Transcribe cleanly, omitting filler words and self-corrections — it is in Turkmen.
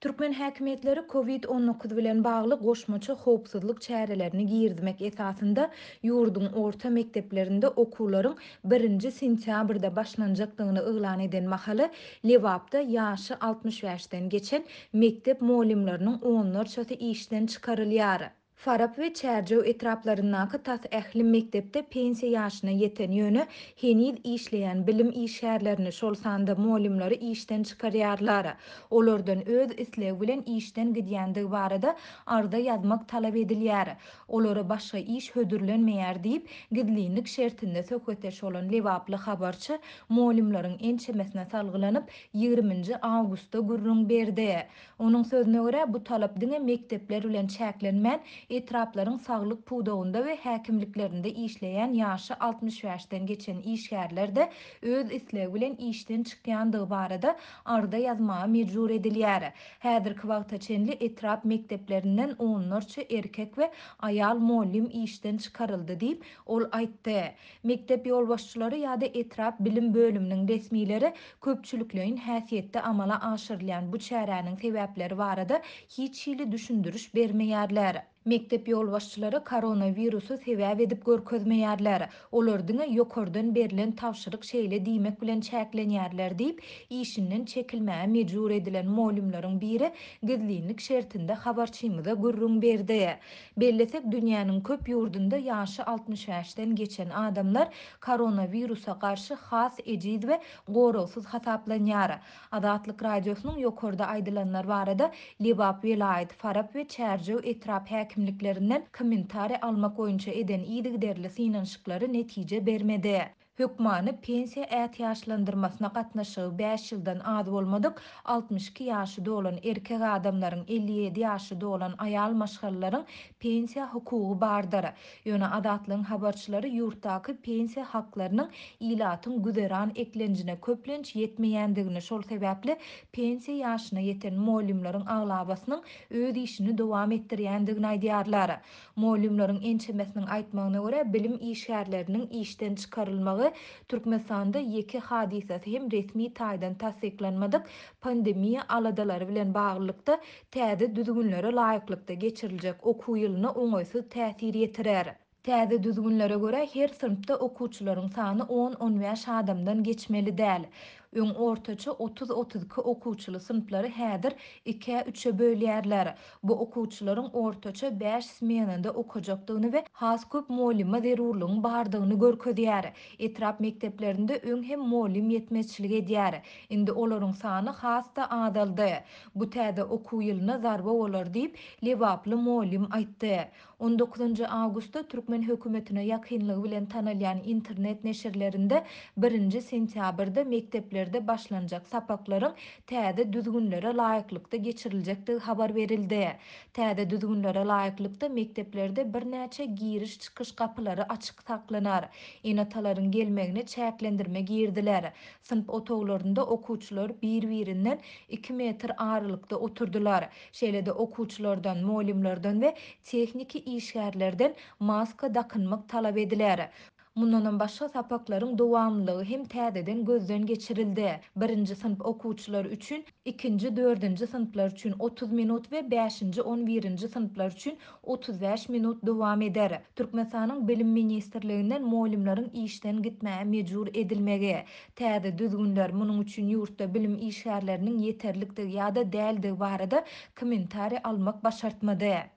Türkmen häkimetleri COVID-19 bilen bagly goşmaça howpsuzlyk çärelerini girdmek esasında ýurdun orta mekdeplerinde okuwlaryň 1-nji sentýabrda başlanjakdygyny yglan eden mahaly Lewapda ýaşy 60 ýaşdan geçen mektep molimlarynyň onlarçasy işden çykarylýar. Farap we Çärçew etraplaryndaky tas ähli mektepde pensiýa ýaşyna ýeten ýöne henüz işleýän bilim işgärlerini şol sanda molimlary işden çykarýarlar. Olardan öz islegi bilen işden gidýändigi barada arda ýazmak talap edilýär. Olara başga iş hödürlenmeýär diýip gidlilik şertinde söhbetdeş bolan Lewaply habarçy molimlaryň ençemesine salgylanyp 20-nji awgustda gürrüň berdi. Onuň sözüne görä bu talap diňe mektepler bilen çäklenmän etraplaryň saglyk puwdagynda we häkimliklerinde işleýän ýaşy 60 ýaşdan geçen işgärler öz islegi bilen işden çykýandygy barada arda ýazmaga mejbur edilýär. Häzirki wagta çenli etrap mekteplerinden onlarça erkek we ayal mollim işden çykaryldy diýip ol aýtdy. Mektep ýolbaşçylary ýa-da etrap bilim bölüminiň resmileri köpçülikleýin häsiýetde amala aşyrylýan bu çäräniň sebäpleri barada hiç hili düşündürüş bermeýärler. Mektep ýolbaşçylary koronawirusu sebäp edip görkezmeýärler. Olar diňe ýokardan berilen tawşyryk şeýle diýmek bilen çäklenýärler diýip işinden çekilmäge mejbur edilen molimlaryň biri gizlilik şertinde habarçymyza gürrüň berdi. Bellesek dünýäniň köp ýurdunda ýaşy 60 ýaşdan geçen adamlar koronawirusa garşy has ejiz we gorowsuz hasaplanýar. Adatlyk radiosynyň ýokarda aýdylanlar barada Lewap vilayet Farap we Çärçew etrap häkimliklerinden kommentari almak boýunça eden iýdigderli synanyşyklary netije bermedi. Hökmany pensiýa ätýaşlandyrmasyna gatnaşygy 5 ýyldan az bolmadyk 62 ýaşy dolan erkek adamlaryň 57 ýaşy dolan ayal maşgallaryň pensiýa hukugy bardyr. Ýöne adatlyň habarçylary ýurtdaky pensiýa haklarynyň ilatyň güzeran eklenjine köplenç ýetmeýändigini şol sebäpli pensiýa ýaşyna ýeten molimlaryň aglabasynyň öz işini dowam etdirýändigini aýdýarlar. Molimlaryň ençemesiniň aýtmagyna görä bilim işgärleriniň işden çykarylmagy Türkmenistanda ýeki hadisesi hem resmi taýdan tasdiklanmadyk pandemiýa aladalary bilen baglykda täze düzgünlere laýyklykda geçiriljek okuw ýylyna oňaýsyz täsir ýetirer. Täze düzgünlere görä her sınıfta okuwçylaryň sany 10-15 adamdan geçmeli däl. Öň ortaça 30-32 okuwçyly sınıflary häzir 2-3-e bölýärler. Bu okuwçylaryň ortaça 5 smenada okajakdygyny we has köp molima zerurlygyň bardygyny görkezýär. Etrap mekteplerinde öň hem molim ýetmezçilik edýär. Indi olaryň sany hasda azaldy. Bu täze okuw ýylyna zarba bolar diýip Lewaply molim aýtdy. 19 awgustda Türkmen hökümetine ýakynlygy bilen tanylýan internet neşirlerinde 1-nji sentýabrda mekteplerde başlanjak sapaklaryň täze düzgünlere laýyklykda geçiriljekdigi habar berildi. Täze düzgünlere laýyklykda mekteplerde birnäçe giriş-çykyş kapylary açyk saklanar. Enatalaryň gelmegini çäklendirme girdiler. Sınıf otoglarynda okuwçylar bir-birinden 2 metr aralykda oturdular. Şeýle-de okuwçylardan, molimlerden we tekniki işgärlerden maska dakynmak talap ediler. Mundan başga sapaklaryň dowamlylygy hem täzeden gözden geçirildi. 1-nji sınıf okuwçylary üçin, 2-nji, 4-nji sınıflar üçin 30 minut we 5-nji, 11-nji sınıflar üçin 35 minut dowam eder. Türkmenistanyň bilim ministrliginden molimlaryň işden gitmäge mejbur edilmegi, täze düzgünler munyň üçin ýurtda bilim işgärleriniň ýeterliktigi ýa-da däldigi barada kommentari almak başartmady.